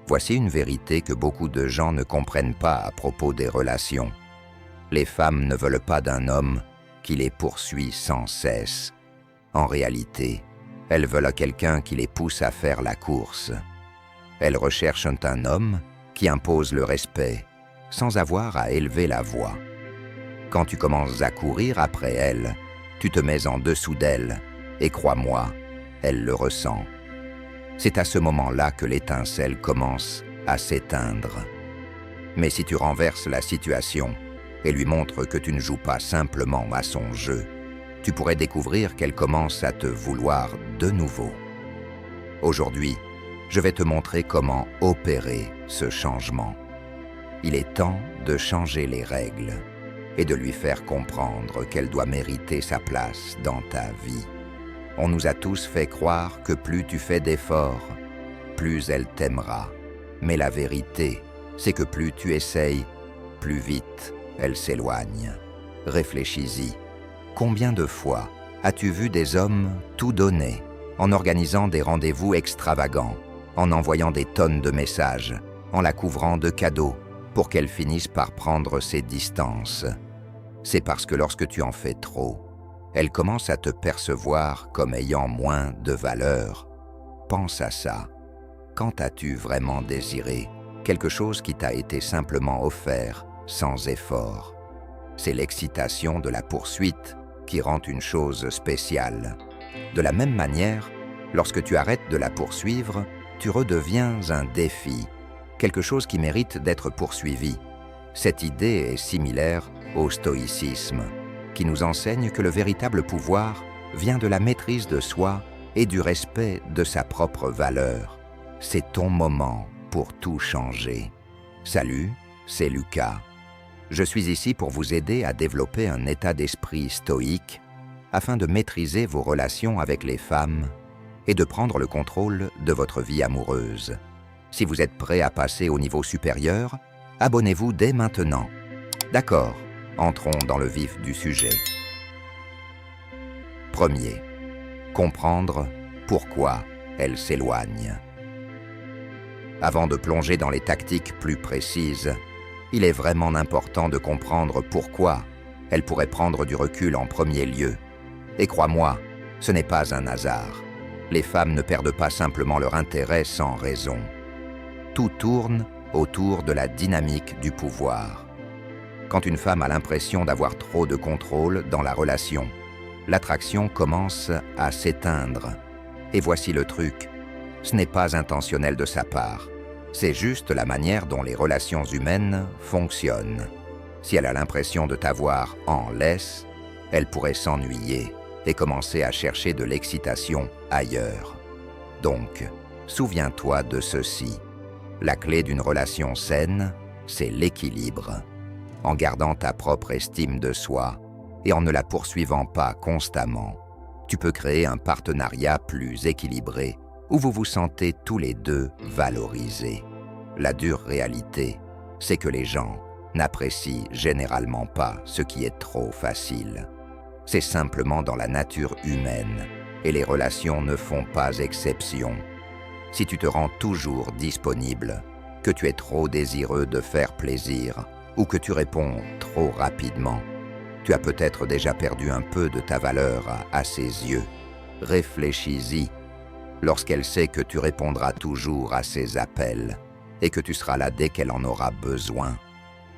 Voici une vérité que beaucoup de gens ne comprennent pas à propos des relations. Les femmes ne veulent pas d'un homme qui les poursuit sans cesse. En réalité, elles veulent quelqu'un qui les pousse à faire la course. Elles recherchent un homme qui impose le respect, sans avoir à élever la voix. Quand tu commences à courir après elle, tu te mets en dessous d'elle, et crois-moi, elle le ressent. C'est à ce moment-là que l'étincelle commence à s'éteindre. Mais si tu renverses la situation et lui montres que tu ne joues pas simplement à son jeu, tu pourrais découvrir qu'elle commence à te vouloir de nouveau. Aujourd'hui, je vais te montrer comment opérer ce changement. Il est temps de changer les règles et de lui faire comprendre qu'elle doit mériter sa place dans ta vie. On nous a tous fait croire que plus tu fais d'efforts, plus elle t'aimera. Mais la vérité, c'est que plus tu essayes, plus vite elle s'éloigne. Réfléchis-y. Combien de fois as-tu vu des hommes tout donner, en organisant des rendez-vous extravagants, en envoyant des tonnes de messages, en la couvrant de cadeaux, pour qu'elle finisse par prendre ses distances? C'est parce que lorsque tu en fais trop, elle commence à te percevoir comme ayant moins de valeur. Pense à ça. Quand as-tu vraiment désiré quelque chose qui t'a été simplement offert sans effort? C'est l'excitation de la poursuite qui rend une chose spéciale. De la même manière, lorsque tu arrêtes de la poursuivre, tu redeviens un défi, quelque chose qui mérite d'être poursuivi. Cette idée est similaire au stoïcisme, qui nous enseigne que le véritable pouvoir vient de la maîtrise de soi et du respect de sa propre valeur. C'est ton moment pour tout changer. Salut, c'est Lucas. Je suis ici pour vous aider à développer un état d'esprit stoïque afin de maîtriser vos relations avec les femmes et de prendre le contrôle de votre vie amoureuse. Si vous êtes prêt à passer au niveau supérieur, abonnez-vous dès maintenant. D'accord, entrons dans le vif du sujet. Premier, comprendre pourquoi elle s'éloigne. Avant de plonger dans les tactiques plus précises, il est vraiment important de comprendre pourquoi elle pourrait prendre du recul en premier lieu. Et crois-moi, ce n'est pas un hasard. Les femmes ne perdent pas simplement leur intérêt sans raison. Tout tourne autour de la dynamique du pouvoir. Quand une femme a l'impression d'avoir trop de contrôle dans la relation, l'attraction commence à s'éteindre. Et voici le truc, ce n'est pas intentionnel de sa part. C'est juste la manière dont les relations humaines fonctionnent. Si elle a l'impression de t'avoir en laisse, elle pourrait s'ennuyer et commencer à chercher de l'excitation ailleurs. Donc, souviens-toi de ceci. La clé d'une relation saine, c'est l'équilibre. En gardant ta propre estime de soi et en ne la poursuivant pas constamment, tu peux créer un partenariat plus équilibré où vous vous sentez tous les deux valorisés. La dure réalité, c'est que les gens n'apprécient généralement pas ce qui est trop facile. C'est simplement dans la nature humaine et les relations ne font pas exception. Si tu te rends toujours disponible, que tu es trop désireux de faire plaisir ou que tu réponds trop rapidement, tu as peut-être déjà perdu un peu de ta valeur à ses yeux. Réfléchis-y. Lorsqu'elle sait que tu répondras toujours à ses appels et que tu seras là dès qu'elle en aura besoin,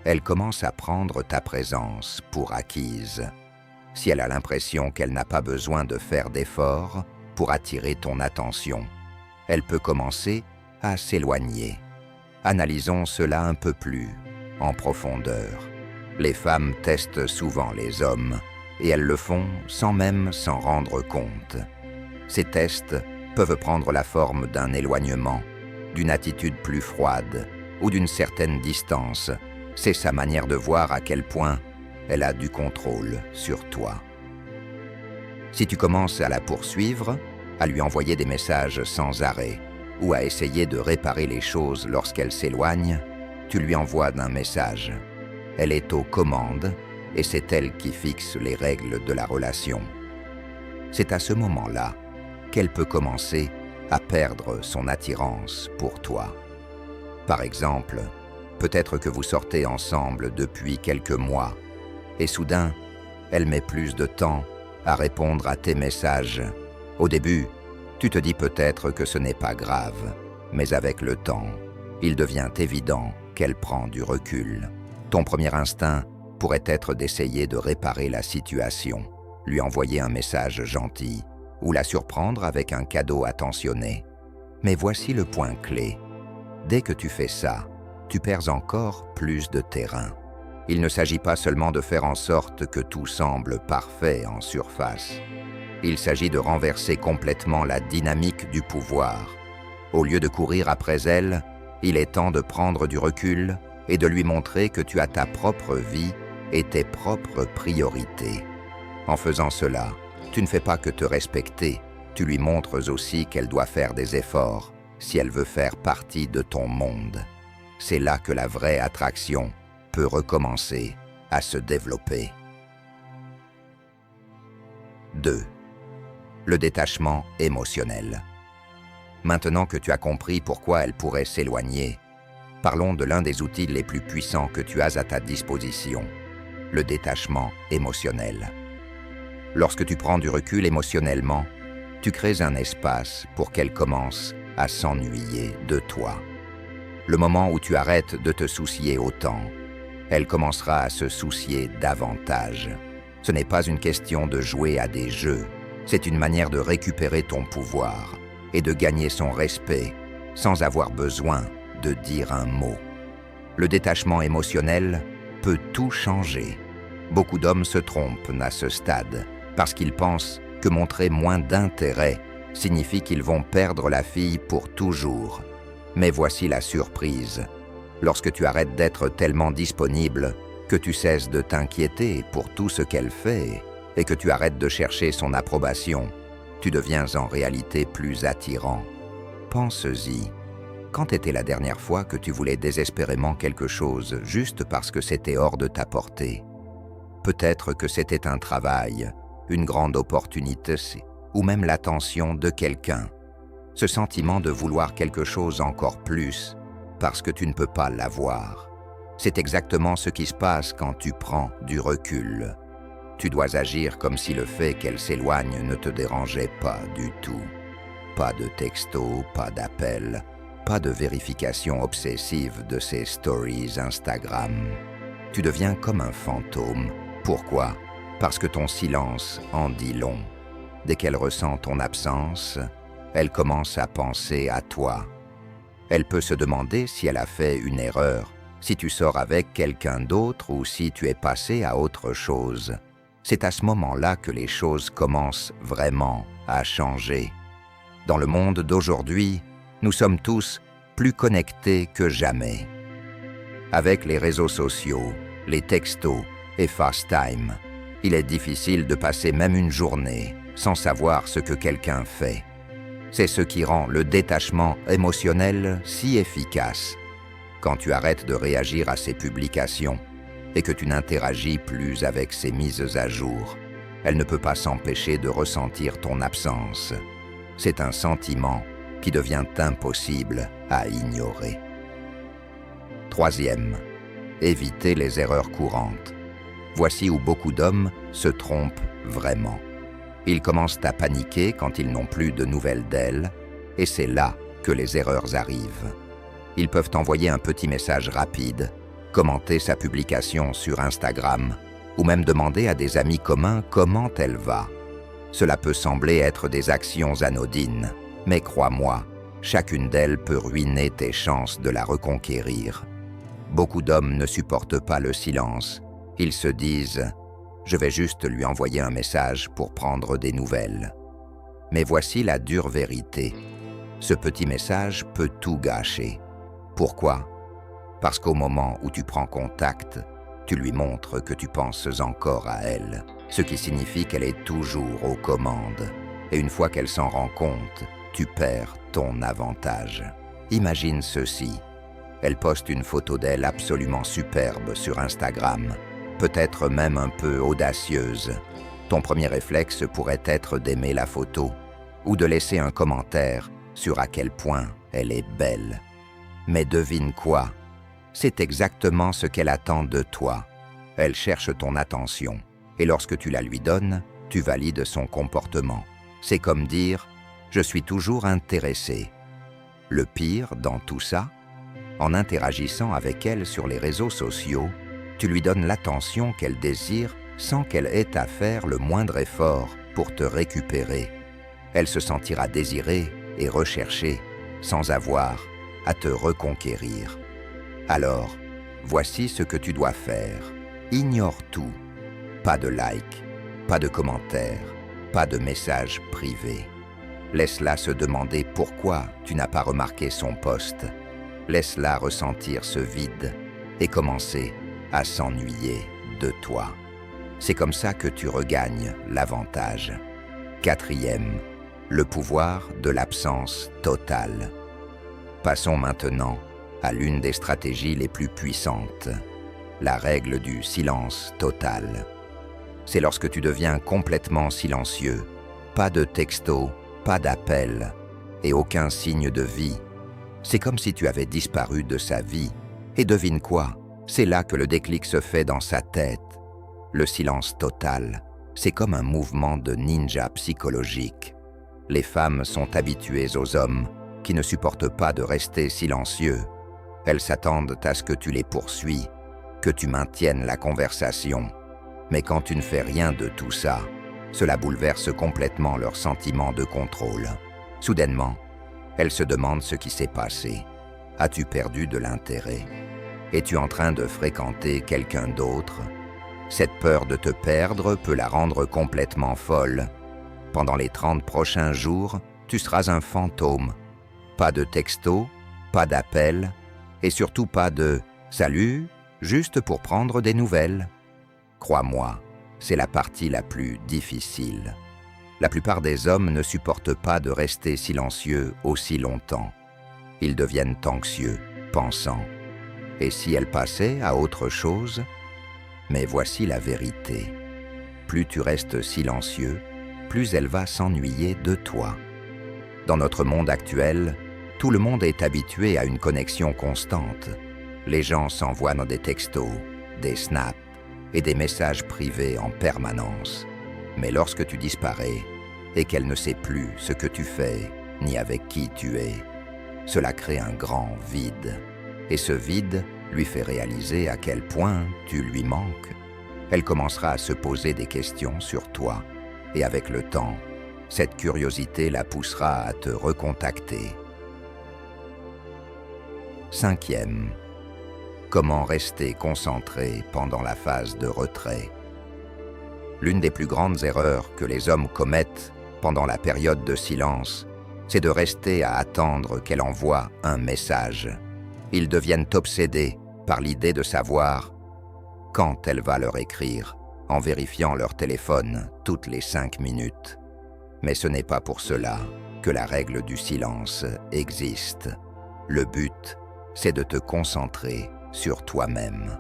elle commence à prendre ta présence pour acquise. Si elle a l'impression qu'elle n'a pas besoin de faire d'efforts pour attirer ton attention, elle peut commencer à s'éloigner. Analysons cela un peu plus en profondeur. Les femmes testent souvent les hommes et elles le font sans même s'en rendre compte. Ces tests peuvent prendre la forme d'un éloignement, d'une attitude plus froide ou d'une certaine distance. C'est sa manière de voir à quel point elle a du contrôle sur toi. Si tu commences à la poursuivre, à lui envoyer des messages sans arrêt ou à essayer de réparer les choses lorsqu'elle s'éloigne, tu lui envoies un message. Elle est aux commandes et c'est elle qui fixe les règles de la relation. C'est à ce moment-là qu'elle peut commencer à perdre son attirance pour toi. Par exemple, peut-être que vous sortez ensemble depuis quelques mois et soudain, elle met plus de temps à répondre à tes messages. Au début, tu te dis peut-être que ce n'est pas grave, mais avec le temps, il devient évident qu'elle prend du recul. Ton premier instinct pourrait être d'essayer de réparer la situation, lui envoyer un message gentil ou la surprendre avec un cadeau attentionné. Mais voici le point clé. Dès que tu fais ça, tu perds encore plus de terrain. Il ne s'agit pas seulement de faire en sorte que tout semble parfait en surface. Il s'agit de renverser complètement la dynamique du pouvoir. Au lieu de courir après elle, il est temps de prendre du recul et de lui montrer que tu as ta propre vie et tes propres priorités. En faisant cela, tu ne fais pas que te respecter, tu lui montres aussi qu'elle doit faire des efforts si elle veut faire partie de ton monde. C'est là que la vraie attraction peut recommencer à se développer. 2. Le détachement émotionnel. Maintenant que tu as compris pourquoi elle pourrait s'éloigner, parlons de l'un des outils les plus puissants que tu as à ta disposition, le détachement émotionnel. Lorsque tu prends du recul émotionnellement, tu crées un espace pour qu'elle commence à s'ennuyer de toi. Le moment où tu arrêtes de te soucier autant, elle commencera à se soucier davantage. Ce n'est pas une question de jouer à des jeux, c'est une manière de récupérer ton pouvoir et de gagner son respect sans avoir besoin de dire un mot. Le détachement émotionnel peut tout changer. Beaucoup d'hommes se trompent à ce stade parce qu'ils pensent que montrer moins d'intérêt signifie qu'ils vont perdre la fille pour toujours. Mais voici la surprise. Lorsque tu arrêtes d'être tellement disponible que tu cesses de t'inquiéter pour tout ce qu'elle fait et que tu arrêtes de chercher son approbation, tu deviens en réalité plus attirant. Pense-y. Quand était la dernière fois que tu voulais désespérément quelque chose juste parce que c'était hors de ta portée? Peut-être que c'était un travail, une grande opportunité ou même l'attention de quelqu'un. Ce sentiment de vouloir quelque chose encore plus parce que tu ne peux pas l'avoir. C'est exactement ce qui se passe quand tu prends du recul. Tu dois agir comme si le fait qu'elle s'éloigne ne te dérangeait pas du tout. Pas de texto, pas d'appel, pas de vérification obsessive de ses stories Instagram. Tu deviens comme un fantôme. Pourquoi? Parce que ton silence en dit long. Dès qu'elle ressent ton absence, elle commence à penser à toi. Elle peut se demander si elle a fait une erreur, si tu sors avec quelqu'un d'autre ou si tu es passé à autre chose. C'est à ce moment-là que les choses commencent vraiment à changer. Dans le monde d'aujourd'hui, nous sommes tous plus connectés que jamais. Avec les réseaux sociaux, les textos et FaceTime, il est difficile de passer même une journée sans savoir ce que quelqu'un fait. C'est ce qui rend le détachement émotionnel si efficace. Quand tu arrêtes de réagir à ses publications et que tu n'interagis plus avec ses mises à jour, elle ne peut pas s'empêcher de ressentir ton absence. C'est un sentiment qui devient impossible à ignorer. 3e, éviter les erreurs courantes. Voici où beaucoup d'hommes se trompent vraiment. Ils commencent à paniquer quand ils n'ont plus de nouvelles d'elle, et c'est là que les erreurs arrivent. Ils peuvent envoyer un petit message rapide, commenter sa publication sur Instagram, ou même demander à des amis communs comment elle va. Cela peut sembler être des actions anodines, mais crois-moi, chacune d'elles peut ruiner tes chances de la reconquérir. Beaucoup d'hommes ne supportent pas le silence. Ils se disent « Je vais juste lui envoyer un message pour prendre des nouvelles ». Mais voici la dure vérité. Ce petit message peut tout gâcher. Pourquoi? Parce qu'au moment où tu prends contact, tu lui montres que tu penses encore à elle, ce qui signifie qu'elle est toujours aux commandes. Et une fois qu'elle s'en rend compte, tu perds ton avantage. Imagine ceci. Elle poste une photo d'elle absolument superbe sur Instagram, peut-être même un peu audacieuse. Ton premier réflexe pourrait être d'aimer la photo ou de laisser un commentaire sur à quel point elle est belle. Mais devine quoi? C'est exactement ce qu'elle attend de toi. Elle cherche ton attention, et lorsque tu la lui donnes, tu valides son comportement. C'est comme dire « je suis toujours intéressé ». Le pire dans tout ça, en interagissant avec elle sur les réseaux sociaux, tu lui donnes l'attention qu'elle désire sans qu'elle ait à faire le moindre effort pour te récupérer. Elle se sentira désirée et recherchée sans avoir à te reconquérir. Alors, voici ce que tu dois faire. Ignore tout. Pas de like, pas de commentaires, pas de messages privés. Laisse-la se demander pourquoi tu n'as pas remarqué son post. Laisse-la ressentir ce vide et commencer à s'ennuyer de toi. C'est comme ça que tu regagnes l'avantage. 4e, le pouvoir de l'absence totale. Passons maintenant à l'une des stratégies les plus puissantes, la règle du silence total. C'est lorsque tu deviens complètement silencieux, pas de texto, pas d'appel et aucun signe de vie. C'est comme si tu avais disparu de sa vie. Et devine quoi? C'est là que le déclic se fait dans sa tête. Le silence total, c'est comme un mouvement de ninja psychologique. Les femmes sont habituées aux hommes qui ne supportent pas de rester silencieux. Elles s'attendent à ce que tu les poursuis, que tu maintiennes la conversation. Mais quand tu ne fais rien de tout ça, cela bouleverse complètement leur sentiment de contrôle. Soudainement, elles se demandent ce qui s'est passé. As-tu perdu de l'intérêt? Es-tu en train de fréquenter quelqu'un d'autre? Cette peur de te perdre peut la rendre complètement folle. Pendant les 30 prochains jours, tu seras un fantôme. Pas de texto, pas d'appel, et surtout pas de « salut », juste pour prendre des nouvelles. Crois-moi, c'est la partie la plus difficile. La plupart des hommes ne supportent pas de rester silencieux aussi longtemps. Ils deviennent anxieux, pensants. Et si elle passait à autre chose? Mais voici la vérité. Plus tu restes silencieux, plus elle va s'ennuyer de toi. Dans notre monde actuel, tout le monde est habitué à une connexion constante. Les gens s'envoient dans des textos, des snaps et des messages privés en permanence. Mais lorsque tu disparais et qu'elle ne sait plus ce que tu fais ni avec qui tu es, cela crée un grand vide. Et ce vide lui fait réaliser à quel point tu lui manques. Elle commencera à se poser des questions sur toi. Et avec le temps, cette curiosité la poussera à te recontacter. 5e, comment rester concentré pendant la phase de retrait? L'une des plus grandes erreurs que les hommes commettent pendant la période de silence, c'est de rester à attendre qu'elle envoie un message. Ils deviennent obsédés par l'idée de savoir quand elle va leur écrire, en vérifiant leur téléphone toutes les 5 minutes. Mais ce n'est pas pour cela que la règle du silence existe. Le but, c'est de te concentrer sur toi-même.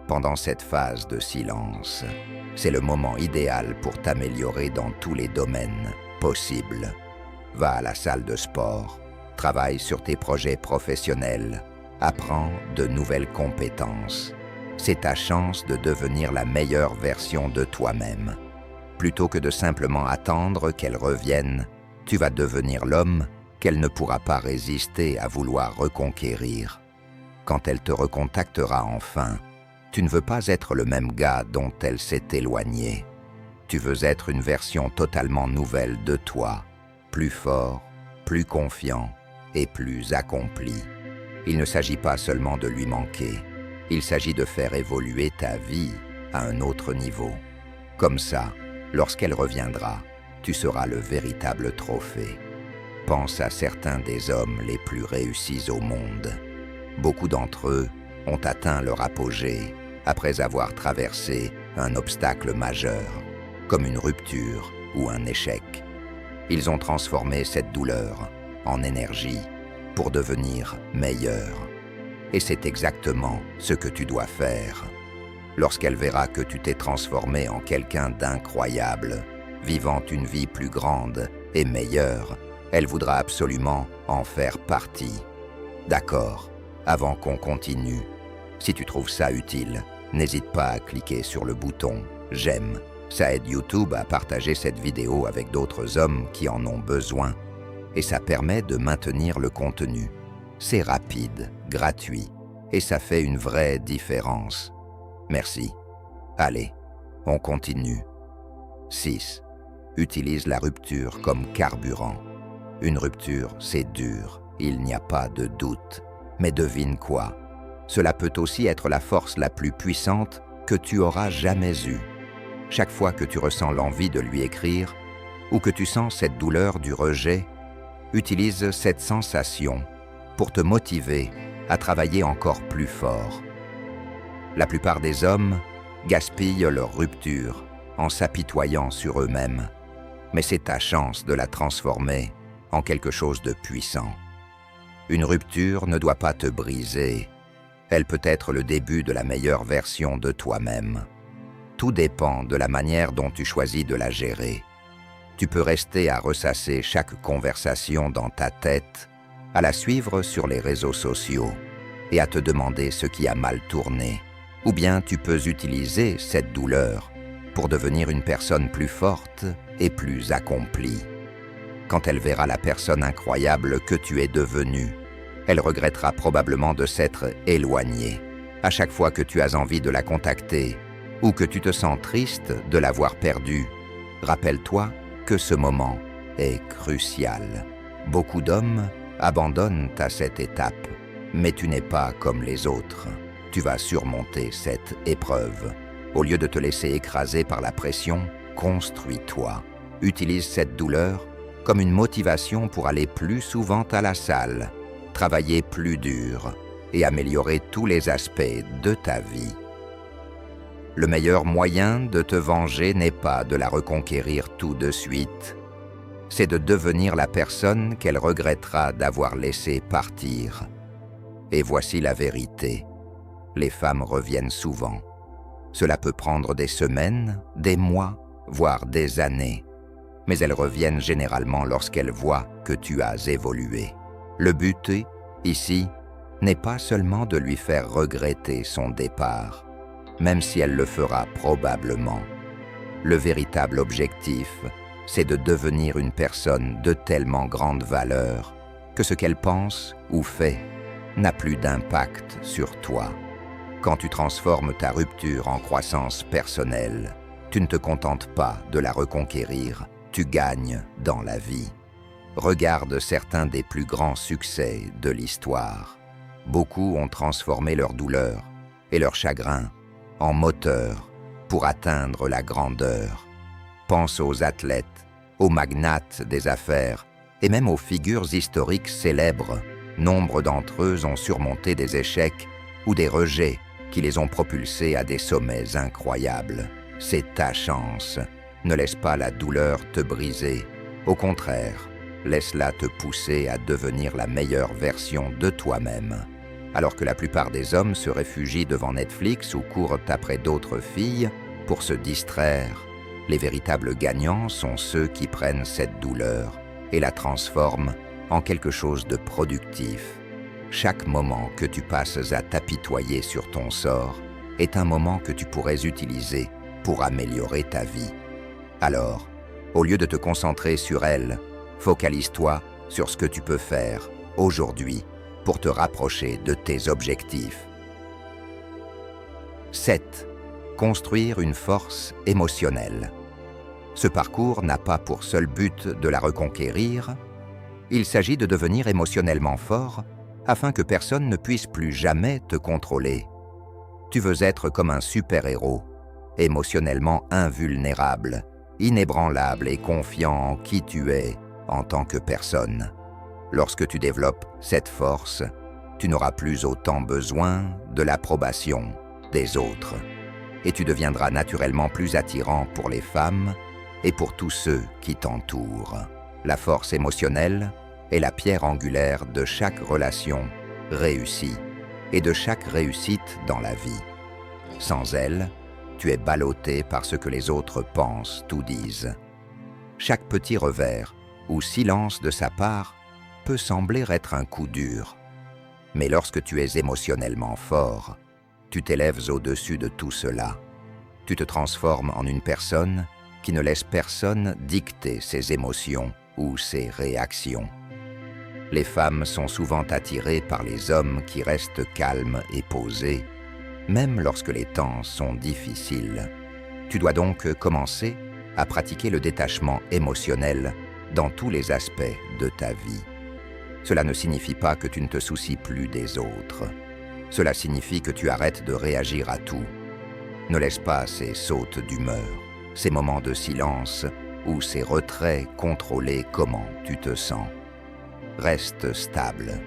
Pendant cette phase de silence, c'est le moment idéal pour t'améliorer dans tous les domaines possibles. Va à la salle de sport, travaille sur tes projets professionnels, apprends de nouvelles compétences. C'est ta chance de devenir la meilleure version de toi-même. Plutôt que de simplement attendre qu'elle revienne, tu vas devenir l'homme qu'elle ne pourra pas résister à vouloir reconquérir. Quand elle te recontactera enfin, tu ne veux pas être le même gars dont elle s'est éloignée. Tu veux être une version totalement nouvelle de toi, plus fort, plus confiant et plus accompli. Il ne s'agit pas seulement de lui manquer, il s'agit de faire évoluer ta vie à un autre niveau. Comme ça, lorsqu'elle reviendra, tu seras le véritable trophée. Pense à certains des hommes les plus réussis au monde. Beaucoup d'entre eux ont atteint leur apogée après avoir traversé un obstacle majeur, comme une rupture ou un échec. Ils ont transformé cette douleur en énergie pour devenir meilleurs. Et c'est exactement ce que tu dois faire. Lorsqu'elle verra que tu t'es transformé en quelqu'un d'incroyable, vivant une vie plus grande et meilleure, elle voudra absolument en faire partie. D'accord, avant qu'on continue. Si tu trouves ça utile, n'hésite pas à cliquer sur le bouton « J'aime ». Ça aide YouTube à partager cette vidéo avec d'autres hommes qui en ont besoin et ça permet de maintenir le contenu. C'est rapide, gratuit et ça fait une vraie différence. Merci. Allez, on continue. 6. Utilise la rupture comme carburant. Une rupture, c'est dur, il n'y a pas de doute. Mais devine quoi? Cela peut aussi être la force la plus puissante que tu auras jamais eue. Chaque fois que tu ressens l'envie de lui écrire ou que tu sens cette douleur du rejet, utilise cette sensation pour te motiver à travailler encore plus fort. La plupart des hommes gaspillent leur rupture en s'apitoyant sur eux-mêmes, mais c'est ta chance de la transformer en quelque chose de puissant. Une rupture ne doit pas te briser, elle peut être le début de la meilleure version de toi-même. Tout dépend de la manière dont tu choisis de la gérer. Tu peux rester à ressasser chaque conversation dans ta tête, à la suivre sur les réseaux sociaux et à te demander ce qui a mal tourné. Ou bien tu peux utiliser cette douleur pour devenir une personne plus forte et plus accomplie. Quand elle verra la personne incroyable que tu es devenue, elle regrettera probablement de s'être éloignée. À chaque fois que tu as envie de la contacter ou que tu te sens triste de l'avoir perdue, rappelle-toi que ce moment est crucial. Beaucoup d'hommes abandonnent à cette étape, mais tu n'es pas comme les autres. Tu vas surmonter cette épreuve. Au lieu de te laisser écraser par la pression, construis-toi. Utilise cette douleur comme une motivation pour aller plus souvent à la salle, travailler plus dur et améliorer tous les aspects de ta vie. Le meilleur moyen de te venger n'est pas de la reconquérir tout de suite, c'est de devenir la personne qu'elle regrettera d'avoir laissé partir. Et voici la vérité. Les femmes reviennent souvent. Cela peut prendre des semaines, des mois, voire des années. Mais elles reviennent généralement lorsqu'elles voient que tu as évolué. Le but, ici, n'est pas seulement de lui faire regretter son départ, même si elle le fera probablement. Le véritable objectif, c'est de devenir une personne de tellement grande valeur que ce qu'elle pense ou fait n'a plus d'impact sur toi. Quand tu transformes ta rupture en croissance personnelle, tu ne te contentes pas de la reconquérir, tu gagnes dans la vie. Regarde certains des plus grands succès de l'histoire. Beaucoup ont transformé leur douleur et leur chagrin en moteur pour atteindre la grandeur. Pense aux athlètes, aux magnates des affaires et même aux figures historiques célèbres. Nombre d'entre eux ont surmonté des échecs ou des rejets qui les ont propulsés à des sommets incroyables. C'est ta chance. Ne laisse pas la douleur te briser. Au contraire, laisse-la te pousser à devenir la meilleure version de toi-même. Alors que la plupart des hommes se réfugient devant Netflix ou courent après d'autres filles pour se distraire, les véritables gagnants sont ceux qui prennent cette douleur et la transforment en quelque chose de productif. Chaque moment que tu passes à t'apitoyer sur ton sort est un moment que tu pourrais utiliser pour améliorer ta vie. Alors, au lieu de te concentrer sur elle, focalise-toi sur ce que tu peux faire aujourd'hui pour te rapprocher de tes objectifs. 7. Construire une force émotionnelle. Ce parcours n'a pas pour seul but de la reconquérir, il s'agit de devenir émotionnellement fort afin que personne ne puisse plus jamais te contrôler. Tu veux être comme un super-héros, émotionnellement invulnérable, inébranlable et confiant en qui tu es en tant que personne. Lorsque tu développes cette force, tu n'auras plus autant besoin de l'approbation des autres et tu deviendras naturellement plus attirant pour les femmes et pour tous ceux qui t'entourent. La force émotionnelle est la pierre angulaire de chaque relation réussie et de chaque réussite dans la vie. Sans elle, tu es ballotté par ce que les autres pensent ou disent. Chaque petit revers ou silence de sa part peut sembler être un coup dur. Mais lorsque tu es émotionnellement fort, tu t'élèves au-dessus de tout cela. Tu te transformes en une personne qui ne laisse personne dicter ses émotions ou ses réactions. Les femmes sont souvent attirées par les hommes qui restent calmes et posés, même lorsque les temps sont difficiles. Tu dois donc commencer à pratiquer le détachement émotionnel dans tous les aspects de ta vie. Cela ne signifie pas que tu ne te soucies plus des autres. Cela signifie que tu arrêtes de réagir à tout. Ne laisse pas ces sautes d'humeur, ces moments de silence ou ces retraits contrôler comment tu te sens. Reste stable.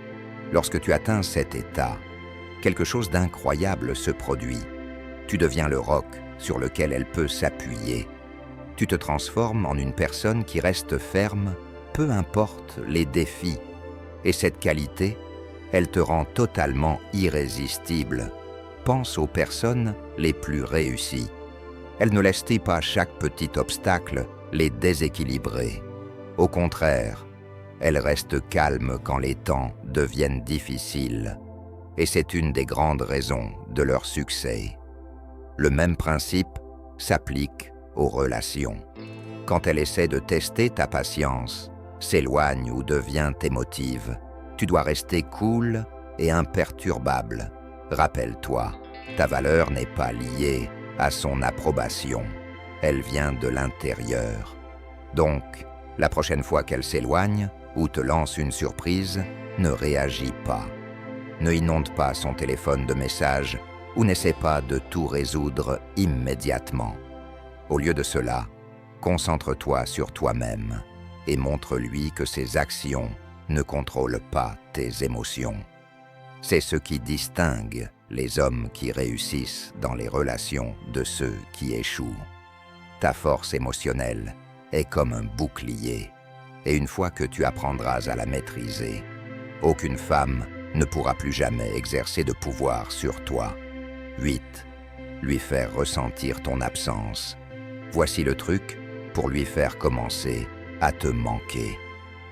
Lorsque tu atteins cet état, quelque chose d'incroyable se produit. Tu deviens le roc sur lequel elle peut s'appuyer. Tu te transformes en une personne qui reste ferme, peu importe les défis. Et cette qualité, elle te rend totalement irrésistible. Pense aux personnes les plus réussies. Elles ne laissent pas chaque petit obstacle les déséquilibrer. Au contraire, elles restent calmes quand les temps deviennent difficiles. Et c'est une des grandes raisons de leur succès. Le même principe s'applique aux relations. Quand elle essaie de tester ta patience, s'éloigne ou devient émotive, tu dois rester cool et imperturbable. Rappelle-toi, ta valeur n'est pas liée à son approbation. Elle vient de l'intérieur. Donc, la prochaine fois qu'elle s'éloigne ou te lance une surprise, ne réagis pas. Ne inonde pas son téléphone de messages ou n'essaie pas de tout résoudre immédiatement. Au lieu de cela, concentre-toi sur toi-même et montre-lui que ses actions ne contrôlent pas tes émotions. C'est ce qui distingue les hommes qui réussissent dans les relations de ceux qui échouent. Ta force émotionnelle est comme un bouclier, et une fois que tu apprendras à la maîtriser, aucune femme ne pourra plus jamais exercer de pouvoir sur toi. 8. Lui faire ressentir ton absence. Voici le truc pour lui faire commencer à te manquer.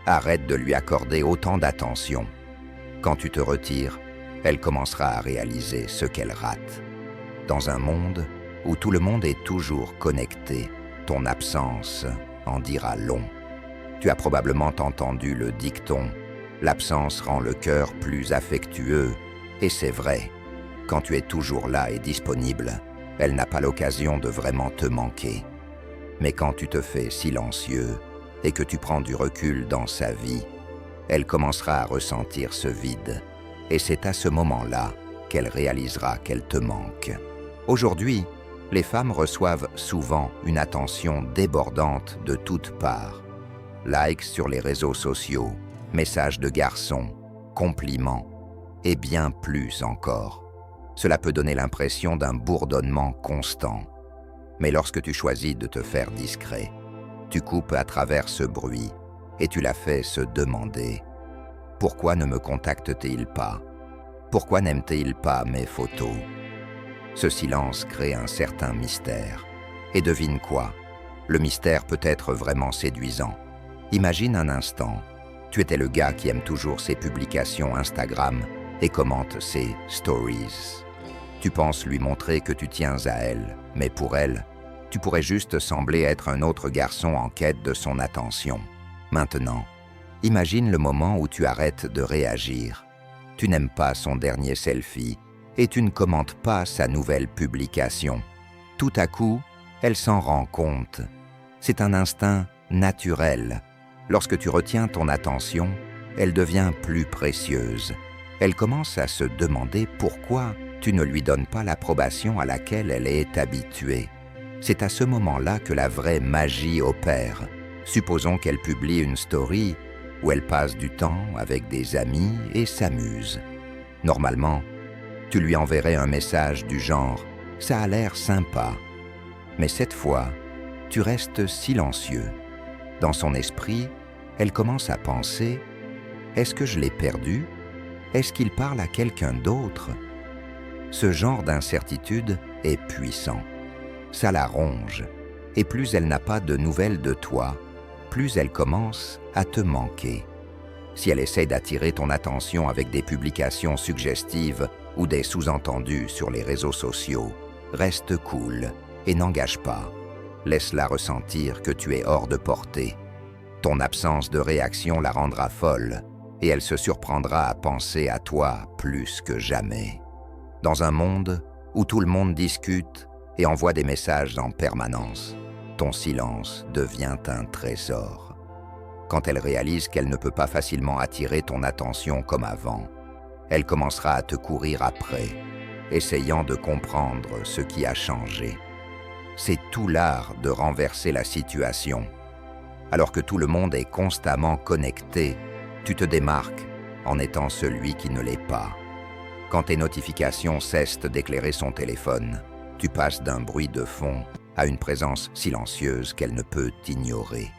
Arrête de lui accorder autant d'attention. Quand tu te retires, elle commencera à réaliser ce qu'elle rate. Dans un monde où tout le monde est toujours connecté, ton absence en dira long. Tu as probablement entendu le dicton « L'absence rend le cœur plus affectueux » et c'est vrai. Quand tu es toujours là et disponible, elle n'a pas l'occasion de vraiment te manquer. Mais quand tu te fais silencieux et que tu prends du recul dans sa vie, elle commencera à ressentir ce vide. Et c'est à ce moment-là qu'elle réalisera qu'elle te manque. Aujourd'hui, les femmes reçoivent souvent une attention débordante de toutes parts. Likes sur les réseaux sociaux, messages de garçons, compliments, et bien plus encore. Cela peut donner l'impression d'un bourdonnement constant. Mais lorsque tu choisis de te faire discret, tu coupes à travers ce bruit et tu la fais se demander « Pourquoi ne me contacte-t-il pas? Pourquoi n'aime-t-il pas mes photos ?» Ce silence crée un certain mystère. Et devine quoi? Le mystère peut être vraiment séduisant. Imagine un instant, tu étais le gars qui aime toujours ses publications Instagram et commente ses stories. Tu penses lui montrer que tu tiens à elle, mais pour elle, tu pourrais juste sembler être un autre garçon en quête de son attention. Maintenant, imagine le moment où tu arrêtes de réagir. Tu n'aimes pas son dernier selfie et tu ne commentes pas sa nouvelle publication. Tout à coup, elle s'en rend compte. C'est un instinct naturel. Lorsque tu retiens ton attention, elle devient plus précieuse. Elle commence à se demander pourquoi tu ne lui donnes pas l'approbation à laquelle elle est habituée. C'est à ce moment-là que la vraie magie opère. Supposons qu'elle publie une story où elle passe du temps avec des amis et s'amuse. Normalement, tu lui enverrais un message du genre « ça a l'air sympa ». Mais cette fois, tu restes silencieux. Dans son esprit, elle commence à penser « est-ce que je l'ai perdu? Est-ce qu'il parle à quelqu'un d'autre ?» Ce genre d'incertitude est puissant. Ça la ronge, et plus elle n'a pas de nouvelles de toi, plus elle commence à te manquer. Si elle essaie d'attirer ton attention avec des publications suggestives ou des sous-entendus sur les réseaux sociaux, reste cool et n'engage pas. Laisse-la ressentir que tu es hors de portée. Ton absence de réaction la rendra folle et elle se surprendra à penser à toi plus que jamais. Dans un monde où tout le monde discute et envoie des messages en permanence, ton silence devient un trésor. Quand elle réalise qu'elle ne peut pas facilement attirer ton attention comme avant, elle commencera à te courir après, essayant de comprendre ce qui a changé. C'est tout l'art de renverser la situation. Alors que tout le monde est constamment connecté, tu te démarques en étant celui qui ne l'est pas. Quand tes notifications cessent d'éclairer son téléphone, tu passes d'un bruit de fond à une présence silencieuse qu'elle ne peut ignorer.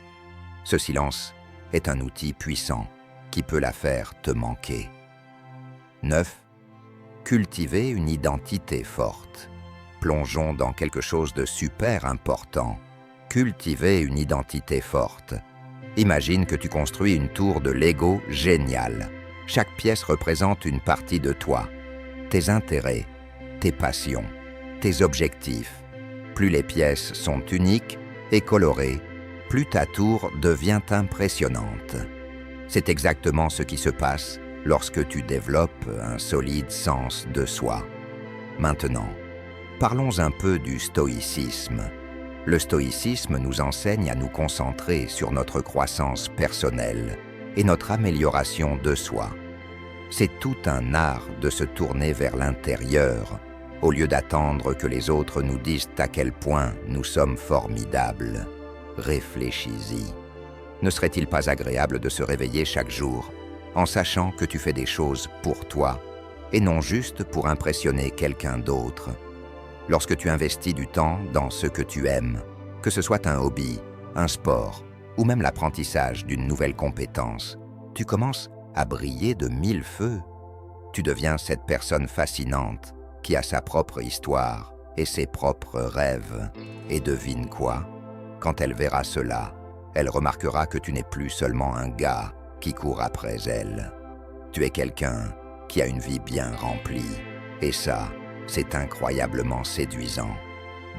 Ce silence est un outil puissant qui peut la faire te manquer. 9. Cultiver une identité forte. Plongeons dans quelque chose de super important. Cultiver une identité forte. Imagine que tu construis une tour de Lego géniale. Chaque pièce représente une partie de toi. Tes intérêts, tes passions, tes objectifs. Plus les pièces sont uniques et colorées, plus ta tour devient impressionnante. C'est exactement ce qui se passe lorsque tu développes un solide sens de soi. Maintenant, parlons un peu du stoïcisme. Le stoïcisme nous enseigne à nous concentrer sur notre croissance personnelle et notre amélioration de soi. C'est tout un art de se tourner vers l'intérieur, au lieu d'attendre que les autres nous disent à quel point nous sommes formidables. Réfléchis-y. Ne serait-il pas agréable de se réveiller chaque jour en sachant que tu fais des choses pour toi et non juste pour impressionner quelqu'un d'autre? Lorsque tu investis du temps dans ce que tu aimes, que ce soit un hobby, un sport ou même l'apprentissage d'une nouvelle compétence, tu commences à briller de mille feux. Tu deviens cette personne fascinante qui a sa propre histoire et ses propres rêves. Et devine quoi? Quand elle verra cela, elle remarquera que tu n'es plus seulement un gars qui court après elle. Tu es quelqu'un qui a une vie bien remplie. Et ça, c'est incroyablement séduisant.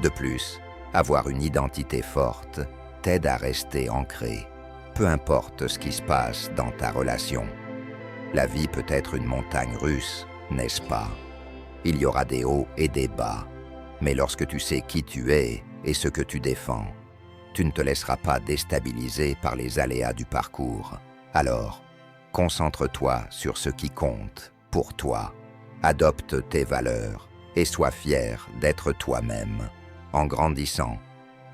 De plus, avoir une identité forte t'aide à rester ancré, peu importe ce qui se passe dans ta relation. La vie peut être une montagne russe, n'est-ce pas? Il y aura des hauts et des bas, mais lorsque tu sais qui tu es et ce que tu défends, tu ne te laisseras pas déstabiliser par les aléas du parcours. Alors, concentre-toi sur ce qui compte pour toi. Adopte tes valeurs et sois fier d'être toi-même. En grandissant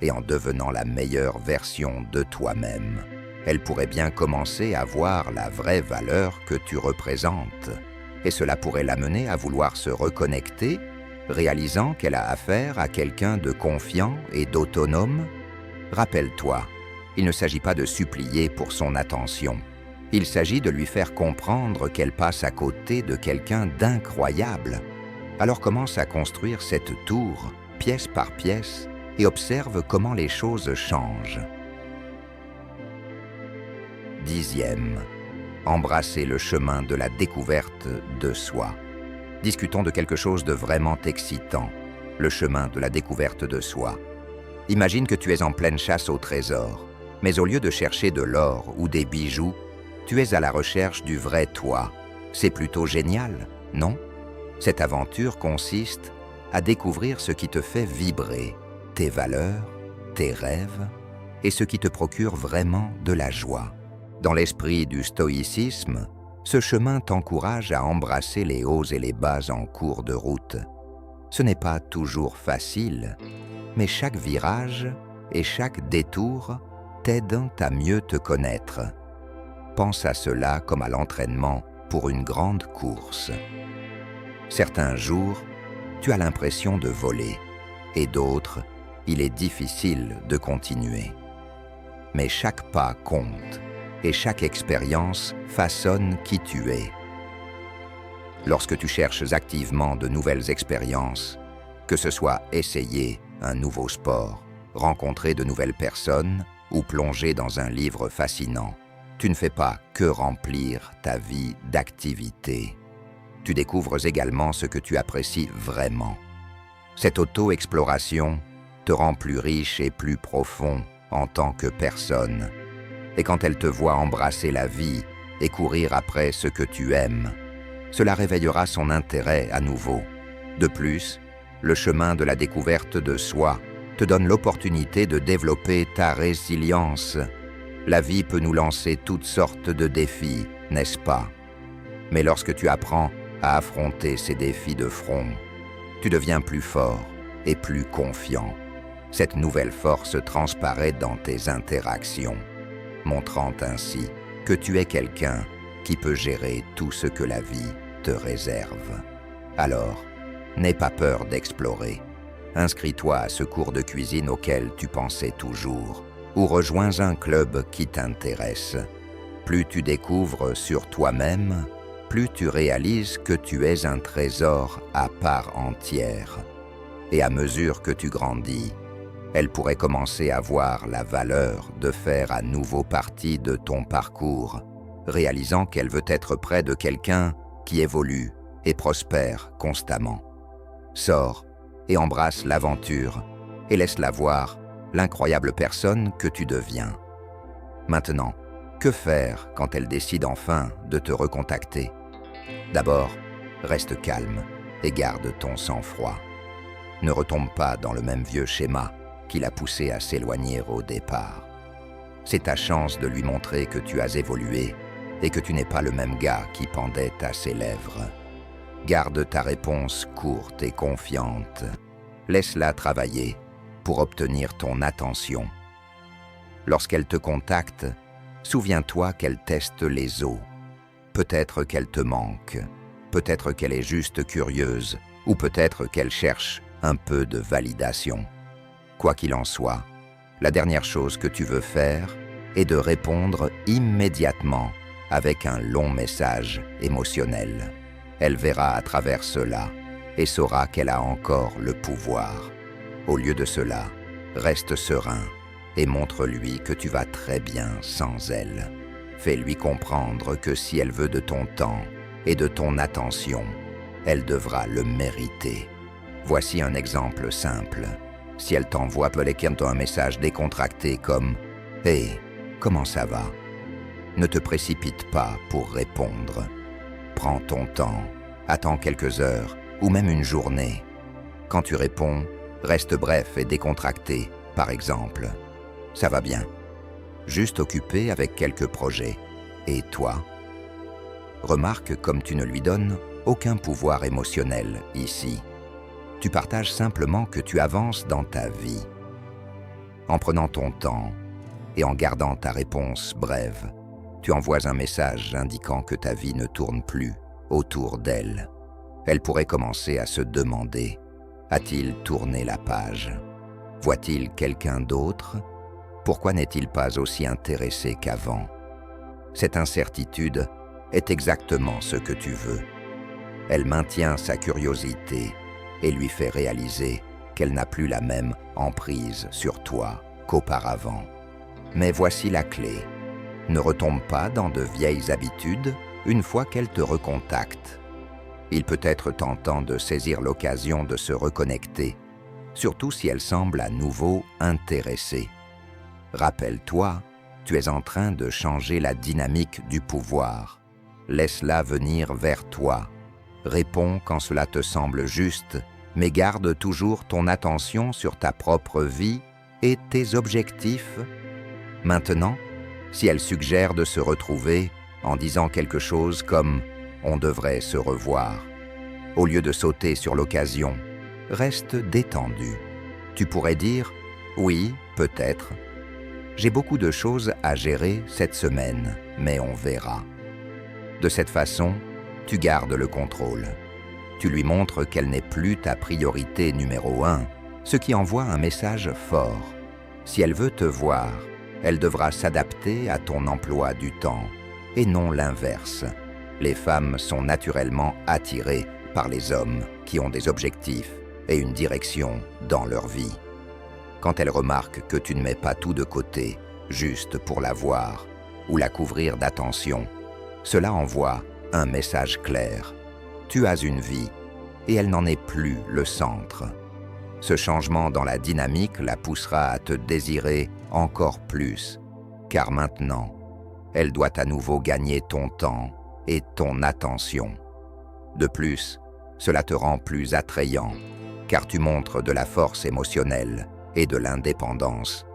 et en devenant la meilleure version de toi-même, elle pourrait bien commencer à voir la vraie valeur que tu représentes. Et cela pourrait l'amener à vouloir se reconnecter, réalisant qu'elle a affaire à quelqu'un de confiant et d'autonome. Rappelle-toi, il ne s'agit pas de supplier pour son attention. Il s'agit de lui faire comprendre qu'elle passe à côté de quelqu'un d'incroyable. Alors commence à construire cette tour, pièce par pièce, et observe comment les choses changent. 10e. Embrasser le chemin de la découverte de soi. Discutons de quelque chose de vraiment excitant, le chemin de la découverte de soi. Imagine que tu es en pleine chasse au trésor, mais au lieu de chercher de l'or ou des bijoux, tu es à la recherche du vrai toi. C'est plutôt génial, non? Cette aventure consiste à découvrir ce qui te fait vibrer, tes valeurs, tes rêves, et ce qui te procure vraiment de la joie. Dans l'esprit du stoïcisme, ce chemin t'encourage à embrasser les hauts et les bas en cours de route. Ce n'est pas toujours facile, mais chaque virage et chaque détour t'aident à mieux te connaître. Pense à cela comme à l'entraînement pour une grande course. Certains jours, tu as l'impression de voler, et d'autres, il est difficile de continuer. Mais chaque pas compte, et chaque expérience façonne qui tu es. Lorsque tu cherches activement de nouvelles expériences, que ce soit essayer un nouveau sport, rencontrer de nouvelles personnes ou plonger dans un livre fascinant, Tu ne fais pas que remplir ta vie d'activités. Tu découvres également ce que tu apprécies vraiment. Cette auto-exploration te rend plus riche et plus profond en tant que personne. Et quand elle te voit embrasser la vie et courir après ce que tu aimes, cela réveillera son intérêt à nouveau. De plus, le chemin de la découverte de soi te donne l'opportunité de développer ta résilience. La vie peut nous lancer toutes sortes de défis, n'est-ce pas? Mais lorsque tu apprends à affronter ces défis de front, tu deviens plus fort et plus confiant. Cette nouvelle force transparaît dans tes interactions, montrant ainsi que tu es quelqu'un qui peut gérer tout ce que la vie te réserve. Alors, n'aie pas peur d'explorer. Inscris-toi à ce cours de cuisine auquel tu pensais toujours, ou rejoins un club qui t'intéresse. Plus tu découvres sur toi-même, plus tu réalises que tu es un trésor à part entière. Et à mesure que tu grandis, elle pourrait commencer à voir la valeur de faire à nouveau partie de ton parcours, réalisant qu'elle veut être près de quelqu'un qui évolue et prospère constamment. Sors et embrasse l'aventure et laisse-la voir l'incroyable personne que tu deviens. Maintenant, que faire quand elle décide enfin de te recontacter? D'abord, reste calme et garde ton sang-froid. Ne retombe pas dans le même vieux schéma qui l'a poussé à s'éloigner au départ. C'est ta chance de lui montrer que tu as évolué et que tu n'es pas le même gars qui pendait à ses lèvres. Garde ta réponse courte et confiante. Laisse-la travailler pour obtenir ton attention. Lorsqu'elle te contacte, souviens-toi qu'elle teste les eaux. Peut-être qu'elle te manque, peut-être qu'elle est juste curieuse, ou peut-être qu'elle cherche un peu de validation. Quoi qu'il en soit, la dernière chose que tu veux faire est de répondre immédiatement avec un long message émotionnel. Elle verra à travers cela et saura qu'elle a encore le pouvoir. Au lieu de cela, reste serein et montre-lui que tu vas très bien sans elle. Fais-lui comprendre que si elle veut de ton temps et de ton attention, elle devra le mériter. Voici un exemple simple. Si elle t'envoie un message décontracté comme « Hey, comment ça va ?» Ne te précipite pas pour répondre. Prends ton temps, attends quelques heures ou même une journée. Quand tu réponds, reste bref et décontracté, par exemple. Ça va bien. Juste occupé avec quelques projets. Et toi? Remarque comme tu ne lui donnes aucun pouvoir émotionnel ici. Tu partages simplement que tu avances dans ta vie. En prenant ton temps et en gardant ta réponse brève, tu envoies un message indiquant que ta vie ne tourne plus autour d'elle. Elle pourrait commencer à se demander: a-t-il tourné la page? Voit-il quelqu'un d'autre? Pourquoi n'est-il pas aussi intéressé qu'avant? Cette incertitude est exactement ce que tu veux. Elle maintient sa curiosité et lui fait réaliser qu'elle n'a plus la même emprise sur toi qu'auparavant. Mais voici la clé. Ne retombe pas dans de vieilles habitudes une fois qu'elle te recontacte. Il peut être tentant de saisir l'occasion de se reconnecter, surtout si elle semble à nouveau intéressée. Rappelle-toi, tu es en train de changer la dynamique du pouvoir. Laisse-la venir vers toi. Réponds quand cela te semble juste, mais garde toujours ton attention sur ta propre vie et tes objectifs. Maintenant, si elle suggère de se retrouver en disant quelque chose comme « on devrait se revoir », au lieu de sauter sur l'occasion, reste détendu. Tu pourrais dire « oui, peut-être. J'ai beaucoup de choses à gérer cette semaine, mais on verra ». De cette façon, tu gardes le contrôle. Tu lui montres qu'elle n'est plus ta priorité numéro 1, ce qui envoie un message fort. Si elle veut te voir, elle devra s'adapter à ton emploi du temps, et non l'inverse. Les femmes sont naturellement attirées par les hommes qui ont des objectifs et une direction dans leur vie. Quand elle remarque que tu ne mets pas tout de côté, juste pour la voir, ou la couvrir d'attention, cela envoie un message clair. Tu as une vie, et elle n'en est plus le centre. Ce changement dans la dynamique la poussera à te désirer encore plus, car maintenant, elle doit à nouveau gagner ton temps et ton attention. De plus, cela te rend plus attrayant, car tu montres de la force émotionnelle et de l'indépendance,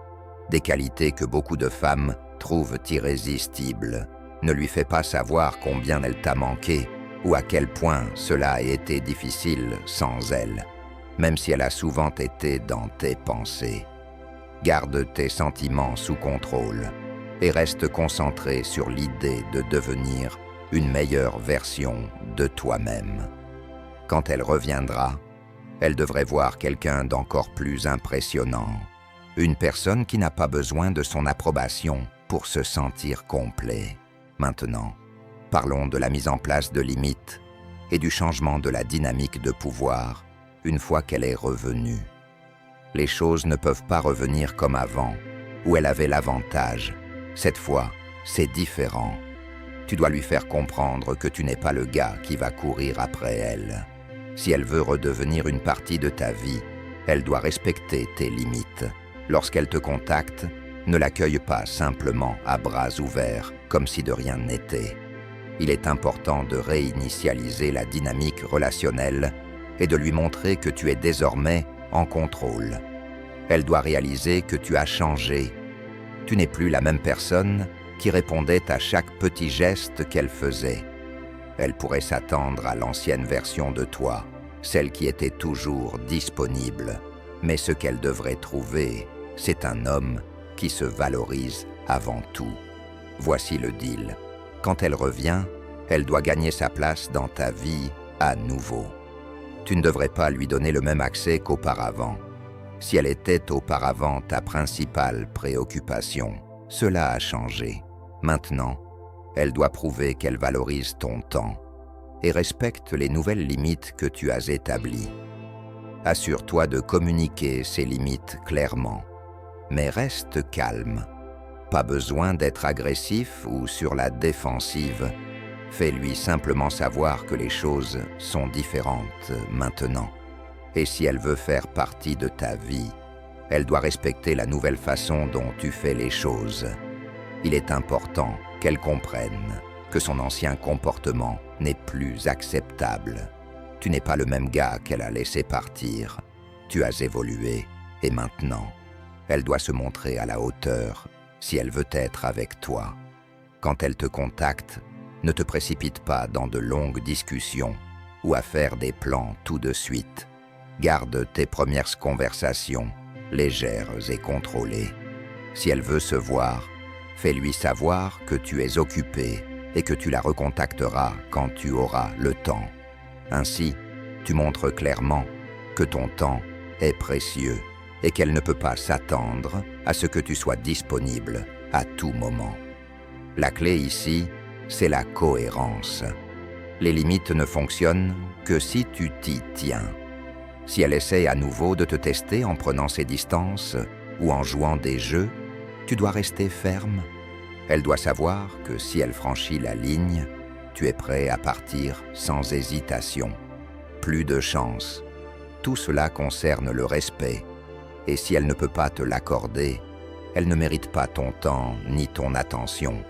des qualités que beaucoup de femmes trouvent irrésistibles. Ne lui fais pas savoir combien elle t'a manqué ou à quel point cela a été difficile sans elle, même si elle a souvent été dans tes pensées. Garde tes sentiments sous contrôle et reste concentré sur l'idée de devenir une meilleure version de toi-même. Quand elle reviendra, elle devrait voir quelqu'un d'encore plus impressionnant, une personne qui n'a pas besoin de son approbation pour se sentir complet. Maintenant, parlons de la mise en place de limites et du changement de la dynamique de pouvoir une fois qu'elle est revenue. Les choses ne peuvent pas revenir comme avant, où elle avait l'avantage. Cette fois, c'est différent. Tu dois lui faire comprendre que tu n'es pas le gars qui va courir après elle. Si elle veut redevenir une partie de ta vie, elle doit respecter tes limites. Lorsqu'elle te contacte, ne l'accueille pas simplement à bras ouverts, comme si de rien n'était. Il est important de réinitialiser la dynamique relationnelle et de lui montrer que tu es désormais en contrôle. Elle doit réaliser que tu as changé. Tu n'es plus la même personne qui répondait à chaque petit geste qu'elle faisait. Elle pourrait s'attendre à l'ancienne version de toi, celle qui était toujours disponible. Mais ce qu'elle devrait trouver, c'est un homme qui se valorise avant tout. Voici le deal. Quand elle revient, elle doit gagner sa place dans ta vie à nouveau. Tu ne devrais pas lui donner le même accès qu'auparavant. Si elle était auparavant ta principale préoccupation, cela a changé. Maintenant, elle doit prouver qu'elle valorise ton temps et respecte les nouvelles limites que tu as établies. Assure-toi de communiquer ces limites clairement, mais reste calme. Pas besoin d'être agressif ou sur la défensive. Fais-lui simplement savoir que les choses sont différentes maintenant. Et si elle veut faire partie de ta vie, elle doit respecter la nouvelle façon dont tu fais les choses. Il est important qu'elle comprenne que son ancien comportement n'est plus acceptable. Tu n'es pas le même gars qu'elle a laissé partir. Tu as évolué et maintenant, elle doit se montrer à la hauteur si elle veut être avec toi. Quand elle te contacte, ne te précipite pas dans de longues discussions ou à faire des plans tout de suite. Garde tes premières conversations légères et contrôlées. Si elle veut se voir, fais-lui savoir que tu es occupé et que tu la recontacteras quand tu auras le temps. Ainsi, tu montres clairement que ton temps est précieux et qu'elle ne peut pas s'attendre à ce que tu sois disponible à tout moment. La clé ici, c'est la cohérence. Les limites ne fonctionnent que si tu t'y tiens. Si elle essaie à nouveau de te tester en prenant ses distances ou en jouant des jeux, tu dois rester ferme. Elle doit savoir que si elle franchit la ligne, tu es prêt à partir sans hésitation. Plus de chance. Tout cela concerne le respect. Et si elle ne peut pas te l'accorder, elle ne mérite pas ton temps ni ton attention.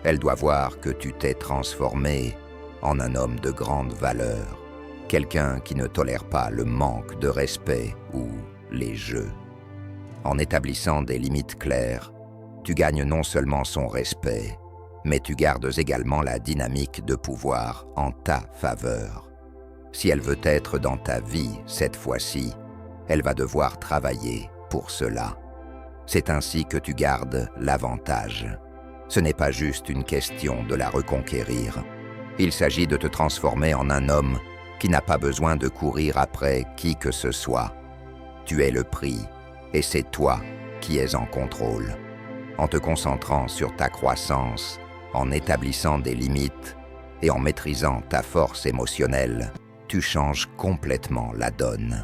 Elle doit voir que tu t'es transformé en un homme de grande valeur, quelqu'un qui ne tolère pas le manque de respect ou les jeux. En établissant des limites claires, tu gagnes non seulement son respect, mais tu gardes également la dynamique de pouvoir en ta faveur. Si elle veut être dans ta vie cette fois-ci, elle va devoir travailler pour cela. C'est ainsi que tu gardes l'avantage. Ce n'est pas juste une question de la reconquérir. Il s'agit de te transformer en un homme qui n'a pas besoin de courir après qui que ce soit. Tu es le prix, et c'est toi qui es en contrôle. En te concentrant sur ta croissance, en établissant des limites et en maîtrisant ta force émotionnelle, tu changes complètement la donne.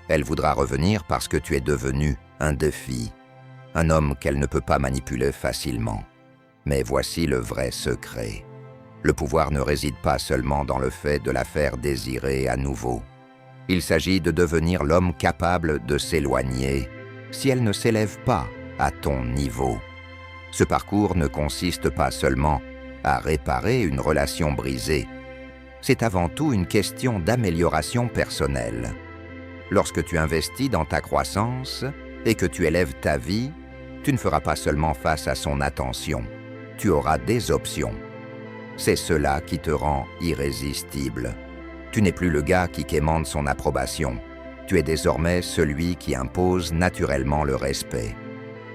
Elle voudra revenir parce que tu es devenu un défi, un homme qu'elle ne peut pas manipuler facilement. Mais voici le vrai secret. Le pouvoir ne réside pas seulement dans le fait de la faire désirer à nouveau. Il s'agit de devenir l'homme capable de s'éloigner si elle ne s'élève pas à ton niveau. Ce parcours ne consiste pas seulement à réparer une relation brisée. C'est avant tout une question d'amélioration personnelle. Lorsque tu investis dans ta croissance et que tu élèves ta vie, tu ne feras pas seulement face à son attention, tu auras des options. C'est cela qui te rend irrésistible. Tu n'es plus le gars qui quémande son approbation. Tu es désormais celui qui impose naturellement le respect.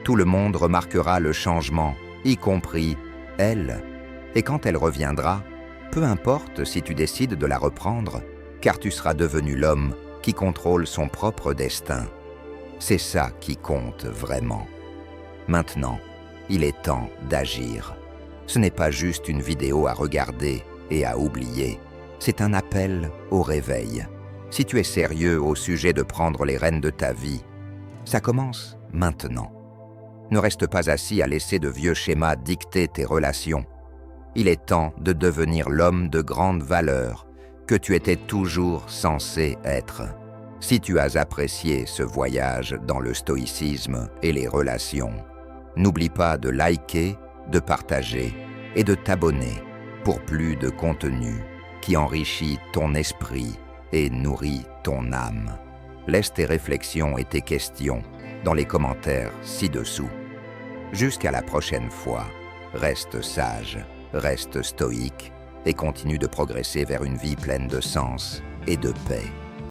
Tout le monde remarquera le changement, y compris elle. Et quand elle reviendra, peu importe si tu décides de la reprendre, car tu seras devenu l'homme qui contrôle son propre destin. C'est ça qui compte vraiment. Maintenant, il est temps d'agir. Ce n'est pas juste une vidéo à regarder et à oublier. C'est un appel au réveil. Si tu es sérieux au sujet de prendre les rênes de ta vie, ça commence maintenant. Ne reste pas assis à laisser de vieux schémas dicter tes relations. Il est temps de devenir l'homme de grande valeur que tu étais toujours censé être. Si tu as apprécié ce voyage dans le stoïcisme et les relations, n'oublie pas de liker, de partager et de t'abonner pour plus de contenu qui enrichit ton esprit et nourrit ton âme. Laisse tes réflexions et tes questions dans les commentaires ci-dessous. Jusqu'à la prochaine fois, reste sage, reste stoïque et continue de progresser vers une vie pleine de sens et de paix.